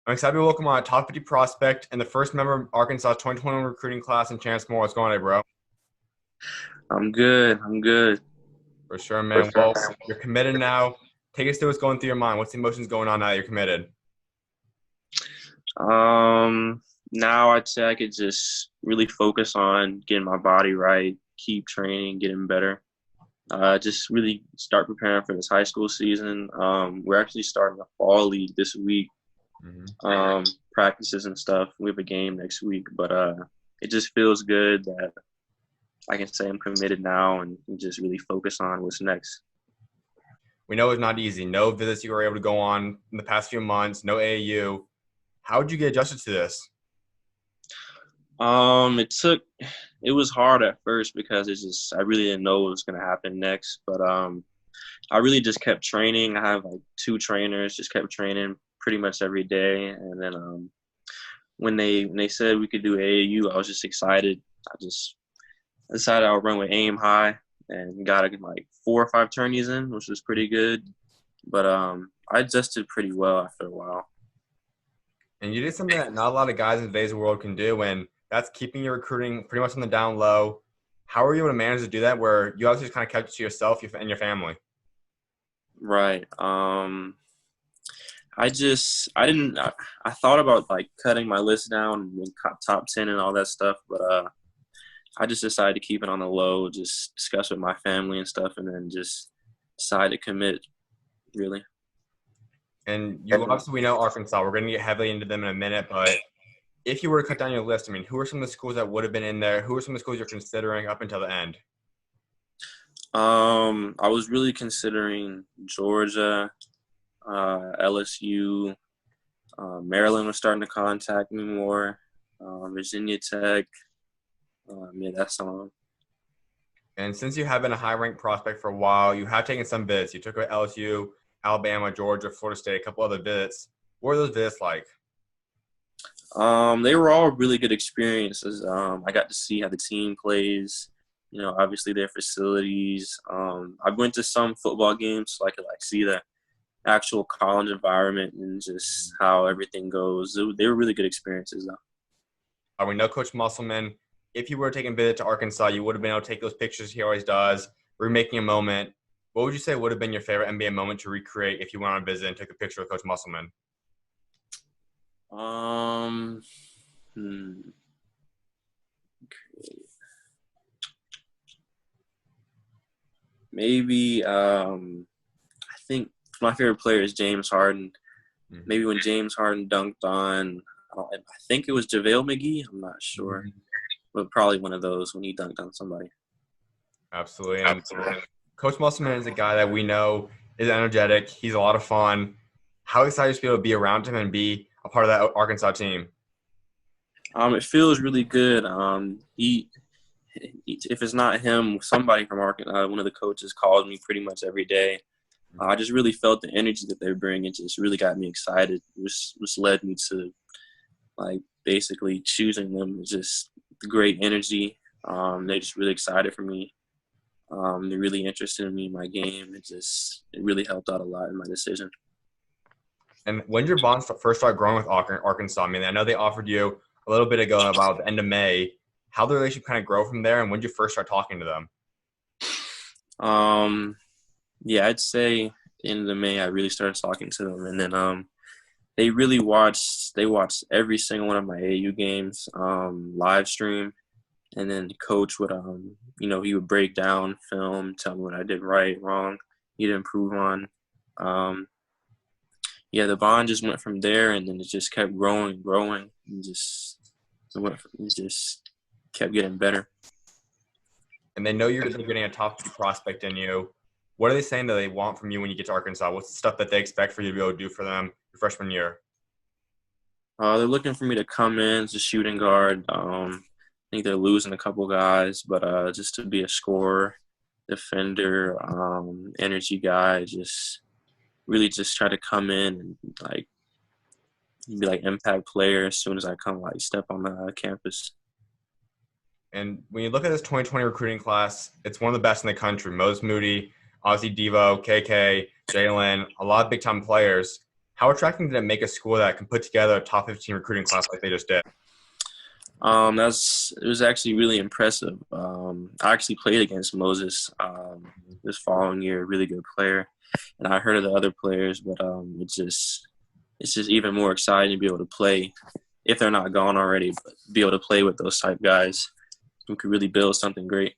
I'm excited to welcome on a top 50 prospect and the first member of Arkansas's 2021 recruiting class and Chance Moore. What's going on, bro? I'm good. I'm good. For sure, For man. sure. Well, you're committed now. Take us through what's going through your mind. What's the emotions going on now that you're committed? Um, Now I'd say I could just really focus on getting my body right, keep training, getting better. Just really start preparing for this high school season. We're actually starting a fall league this week. Hmm. Practices and stuff. We have a game next week, but it just feels good that I can say I'm committed now and just really focus on what's next. We know it's not easy. No visits you were able to go on in the past few months. No AAU. How did you get adjusted to this? It was hard at first because I really didn't know what was gonna happen next. But I really just kept training. I have like two trainers, just kept training pretty much every day. And then when they said we could do AAU, I was just excited. I decided I would run with aim high and got like 4 or 5 tourneys in, which was pretty good. But I adjusted pretty well after a while. And you did something that not a lot of guys in today's world can do, and that's keeping your recruiting pretty much on the down low. How were you able to manage to do that where you obviously just kind of kept it to yourself and your family? Right. I didn't I thought about like cutting my list down and top 10 and all that stuff, but I just decided to keep it on the low, just discuss with my family and stuff, and then just decide to commit. Really. And you obviously we know Arkansas. We're going to get heavily into them in a minute, but if you were to cut down your list, I mean, who are some of the schools that would have been in there? Who are some of the schools you're considering up until the end? I was really considering Georgia, LSU, Maryland was starting to contact me more, Virginia Tech. Yeah, that's on. And since you have been a high-ranked prospect for a while, you have taken some visits. You took LSU, Alabama, Georgia, Florida State, a couple other visits. What were those visits like? They were all really good experiences. I got to see how the team plays. Obviously their facilities. I went to some football games so I could like see the actual college environment and just how everything goes. They were really good experiences, though. We know Coach Musselman. If you were taking visit to Arkansas, you would have been able to take those pictures he always does, remaking a moment. What would you say would have been your favorite NBA moment to recreate if you went on a visit and took a picture with Coach Musselman? Um, hmm, Maybe I think my favorite player is James Harden. Maybe when James Harden dunked on, I think it was JaVale McGee. I'm not sure, Mhm. but probably one of those when he dunked on somebody. Absolutely. And Coach Musselman is a guy that we know is energetic. He's a lot of fun. How excited to be able to be around him and be a part of that Arkansas team? It feels really good. If it's not him, somebody from Arkansas, one of the coaches calls me pretty much every day. I just really felt the energy that they bring. It just really got me excited, which led me to like basically choosing them. It's just great energy. They're just really excited for me. They're really interested in me, my game. It really helped out a lot in my decision. And when did your bonds first start growing with Arkansas? I mean, I know they offered you a little bit ago about the end of May. How did the relationship kind of grow from there, and when did you first start talking to them? Um, yeah, I'd say in the May I really started talking to them, and then they watched every single one of my AU games live stream, and then the coach would he would break down film, tell me what I did right, wrong, need to improve on. Um, yeah, the bond just went from there, and then it just kept growing, and it just kept getting better. And they know they're getting a top 50 prospect in you. What are they saying that they want from you when you get to Arkansas? What's the stuff that they expect for you to be able to do for them your freshman year? They're looking for me to come in as a shooting guard. I think they're losing a couple guys, but just to be a scorer, defender, energy guy, just really just try to come in and like be like impact player as soon as I come like step on the campus. And when you look at this 2020 recruiting class, it's one of the best in the country. Mose Moody, obviously Devo, KK, Jalen, a lot of big time players. How attracting did it make a school that can put together a top 15 recruiting class like they just did? It was actually really impressive. I actually played against Moses this following year, really good player, and I heard of the other players, but it's just even more exciting to be able to play if they're not gone already, but be able to play with those type guys who could really build something great.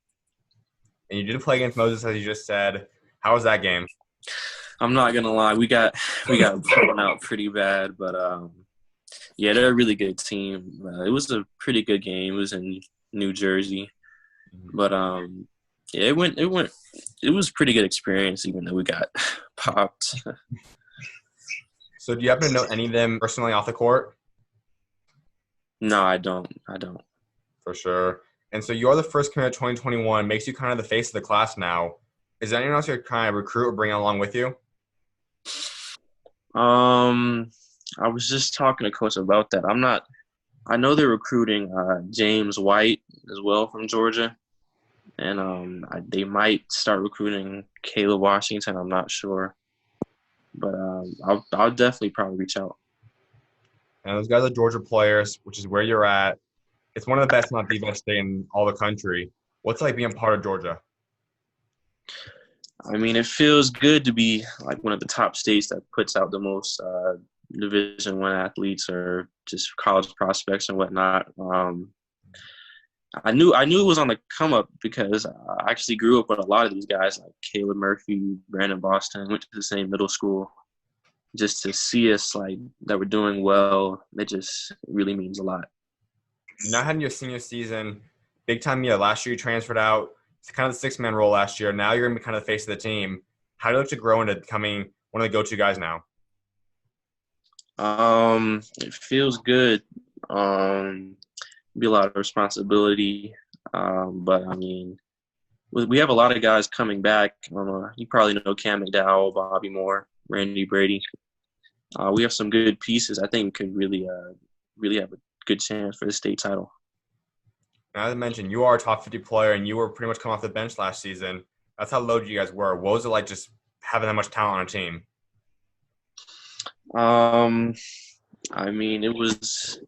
And you did play against Moses, as you just said. How was that game? I'm not gonna lie, we got blown out pretty bad, but yeah, they're a really good team. It was a pretty good game. It was in New Jersey, but yeah, it was a pretty good experience, even though we got popped. So do you happen to know any of them personally off the court? No, I don't. For sure. And so you're the first commit of 2021, makes you kind of the face of the class now. Is there anyone else you're kind of recruit or bring along with you? I was just talking to Coach about that. I know they're recruiting James White as well from Georgia, and they might start recruiting Caleb Washington. I'm not sure, but I'll definitely probably reach out. And those guys are Georgia players, which is where you're at. It's one of the best, not the best state in all the country. What's it like being part of Georgia? I mean, it feels good to be like one of the top states that puts out the most Division I athletes or just college prospects and whatnot. I knew it was on the come up because I actually grew up with a lot of these guys like Caleb Murphy, Brandon Boston, went to the same middle school. Just to see us like that we're doing well, it just really means a lot. You're not having your senior season, big time year. Last year you transferred out. It's kind of the six-man role last year. Now you're going to be kind of the face of the team. How do you look to grow into becoming one of the go-to guys now? It feels good. Be a lot of responsibility, but I mean, we have a lot of guys coming back. You probably know Cam McDowell, Bobby Moore, Randy Brady. We have some good pieces. I think could really have a good chance for the state title. Now, as I mentioned, you are a top 50 player, and you were pretty much coming off the bench last season. That's how loaded you guys were. What was it like just having that much talent on a team? I mean, it was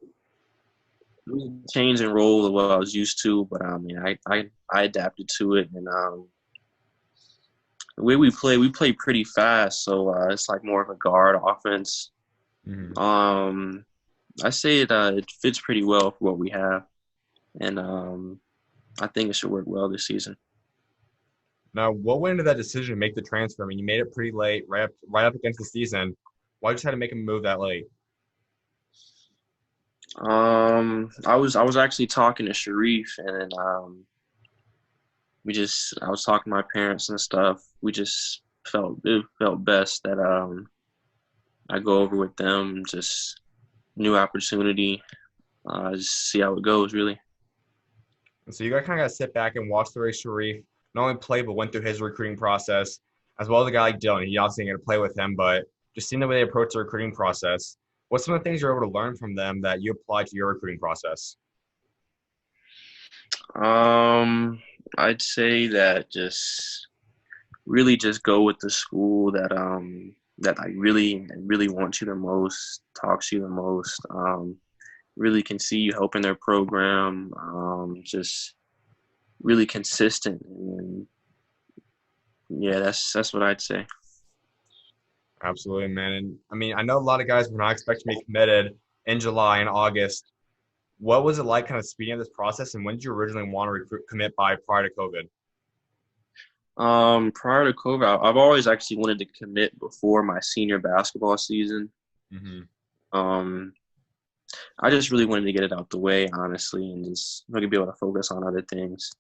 a change in role of what I was used to, but I mean, I adapted to it, and the way we play pretty fast, so it's like more of a guard offense. Mm-hmm. I say it fits pretty well for what we have, and I think it should work well this season. Now, what went into that decision to make the transfer? I mean, you made it pretty late, right up against the season. Why did you decide to make a move that late? I was actually talking to Sharif, and I was talking to my parents and stuff. We just felt best that I go over with them, just new opportunity, just see how it goes, really. And so you guys kind of got to sit back and watch the way Sharif not only played but went through his recruiting process, as well as a guy like Dylan. You obviously going to play with him, but just seeing the way they approach the recruiting process. What's some of the things you're able to learn from them that you apply to your recruiting process? I'd say that just really just go with the school that that I really want you the most, talks to you the most, really can see you helping their program, just really consistent, and yeah, that's what I'd say. Absolutely, man. And I mean, I know a lot of guys were not expecting to be committed in July and August. What was it like kind of speeding up this process, and when did you originally want to commit by prior to COVID? Prior to COVID, I've always actually wanted to commit before my senior basketball season. Mm-hmm. I just really wanted to get it out the way, honestly, and just be able to focus on other things.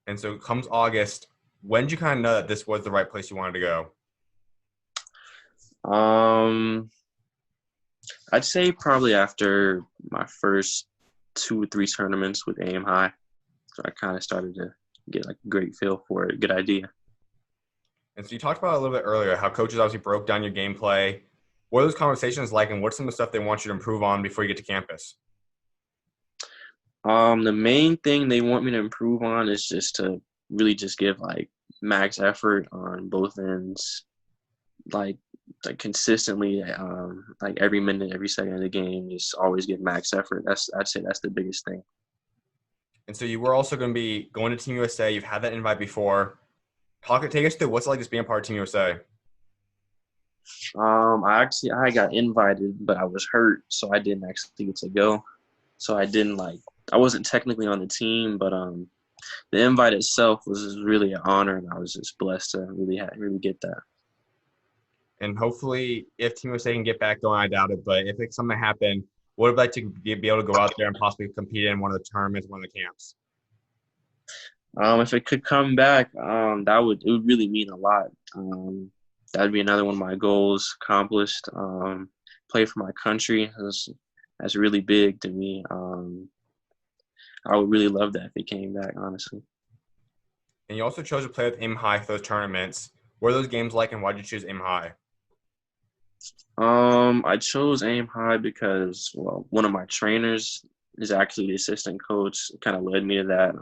And so comes August, when did you kind of know that this was the right place you wanted to go? I'd say probably after my first 2 or 3 tournaments with Aim High. So I kind of started to get like a great feel for it, good idea. And so you talked about it a little bit earlier, how coaches obviously broke down your gameplay. What are those conversations like, and what's some of the stuff they want you to improve on before you get to campus? The main thing they want me to improve on is just to really just give like max effort on both ends. Like like consistently, like every minute, every second of the game, just always get max effort. I'd say that's the biggest thing. And so you were also going to be going to Team USA. You've had that invite before. Take us through what's it like just being a part of Team USA. I got invited, but I was hurt, so I didn't actually get to go. So I wasn't technically on the team, but the invite itself was just really an honor, and I was just blessed to really get that. And hopefully, if Team USA can get back going, I doubt it. But if it's something happen, would like to be able to go out there and possibly compete in one of the tournaments, one of the camps? If it could come back, it would really mean a lot. That'd be another one of my goals accomplished. Play for my country. That's really big to me. I would really love that if it came back, honestly. And you also chose to play with Aim High for those tournaments. What are those games like, and why did you choose Aim High? I chose Aim High because, well, one of my trainers is actually the assistant coach. It kind of led me to that.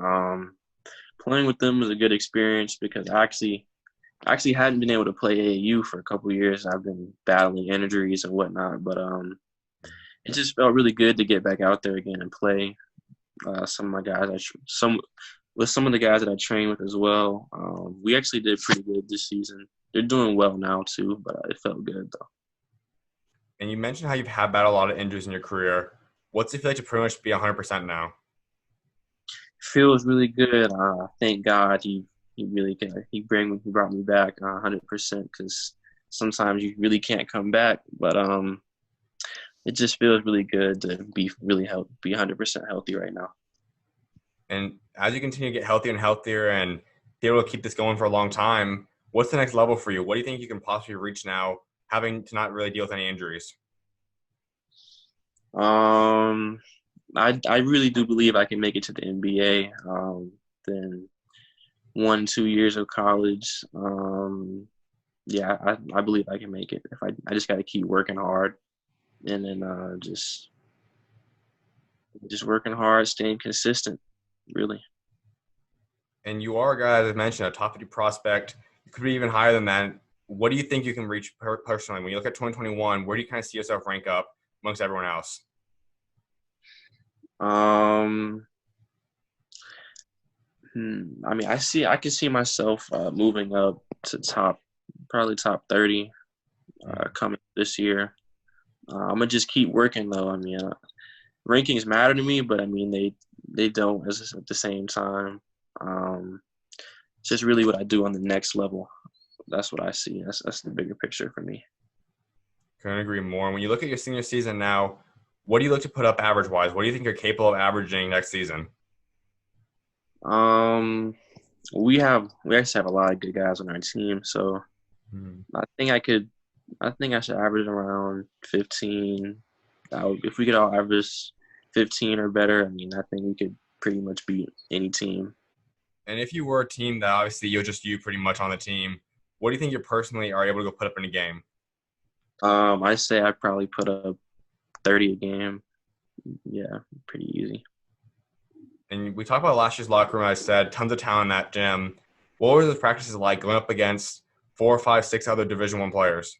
Playing with them was a good experience because I actually hadn't been able to play AAU for a couple of years. I've been battling injuries and whatnot, but it just felt really good to get back out there again and play. Some of my guys, some of the guys that I train with as well. We actually did pretty good this season. They're doing well now too, but it felt good though. And you mentioned how you've had battled a lot of injuries in your career. What's it feel like to pretty much be 100% now? Feels really good. Thank God he brought me back 100% because sometimes you really can't come back. But it just feels really good to be really healthy, be 100% healthy right now. And as you continue to get healthier and healthier and be able to keep this going for a long time, what's the next level for you? What do you think you can possibly reach now, having to not really deal with any injuries? Um, I really do believe I can make it to the NBA. Then 1-2 years of college. Yeah, I believe I can make it. If I just got to keep working hard, and then just working hard, staying consistent, really. And you are a guy, as I mentioned, a top 50 prospect. You could be even higher than that. What do you think you can reach personally? When you look at 2021, where do you kind of see yourself rank up amongst everyone else? Um, I mean, I can see myself moving up to probably top 30 coming this year. I'm gonna just keep working though. I mean, rankings matter to me, but I mean they don't at the same time. Um, it's just really what I do on the next level. That's what I see. That's the bigger picture for me. Couldn't agree more. When you look at your senior season now, what do you look to put up average-wise? What do you think you're capable of averaging next season? Um, we actually have a lot of good guys on our team, so I think I should average around 15. If we could all average 15 or better, I mean, I think we could pretty much beat any team. And if you were a team that obviously you're just you pretty much on the team, what do you think you personally are able to go put up in a game? I say I probably put up 30 a game. Yeah, pretty easy. And we talked about last year's locker room. I said tons of talent in that gym. What were those practices like going up against 4, 5, 6 other Division I players?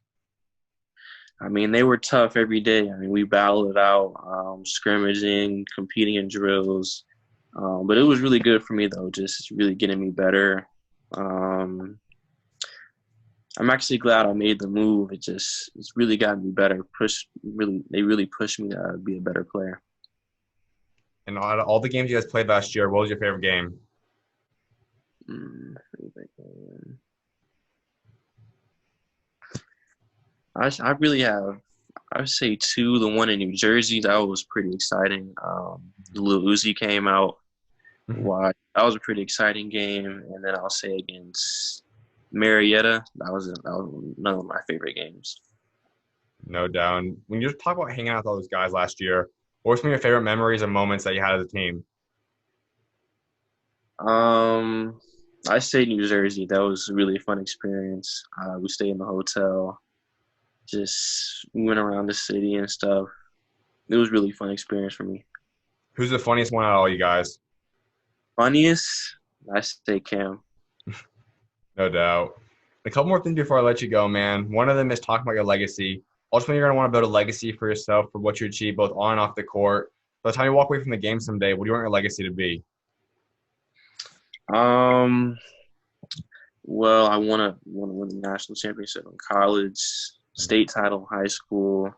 I mean, they were tough every day. I mean, we battled it out, scrimmaging, competing in drills. But it was really good for me, though, just really getting me better. Um, I'm actually glad I made the move. It's really gotten me better. They really pushed me to be a better player. And out of all the games you guys played last year, what was your favorite game? Favorite game. I really have. I would say two. The one in New Jersey, that was pretty exciting. Lil Uzi came out. Why? That was a pretty exciting game. And then I'll say against Marietta, that was another of my favorite games. No doubt. And when you talk about hanging out with all those guys last year, what were some of your favorite memories and moments that you had as a team? Um, I say New Jersey. That was a really fun experience. We stayed in the hotel. Just went around the city and stuff. It was a really fun experience for me. Who's the funniest one out of all you guys? Funniest, I say Cam. No doubt. A couple more things before I let you go, man. One of them is talking about your legacy. Ultimately, you're going to want to build a legacy for yourself for what you achieve both on and off the court. By the time you walk away from the game someday, what do you want your legacy to be? Um, well, I want to win the national championship in college, state title in high school,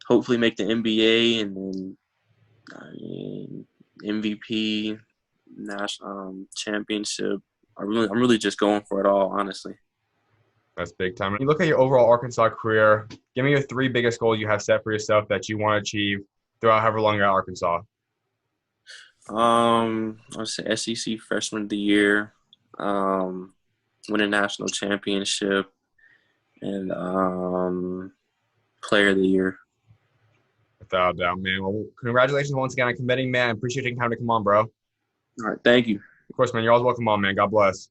hopefully make the NBA, and then MVP, national championship. I'm really just going for it all, honestly. That's big time. When you look at your overall Arkansas career, give me your three biggest goals you have set for yourself that you want to achieve throughout however long you're at Arkansas. I'd say SEC Freshman of the Year, win a national championship, and Player of the Year. Without a doubt, man. Well, congratulations once again on committing, man. I appreciate you taking time to come on, bro. All right, thank you. Of course, man. You're always welcome on, man. God bless.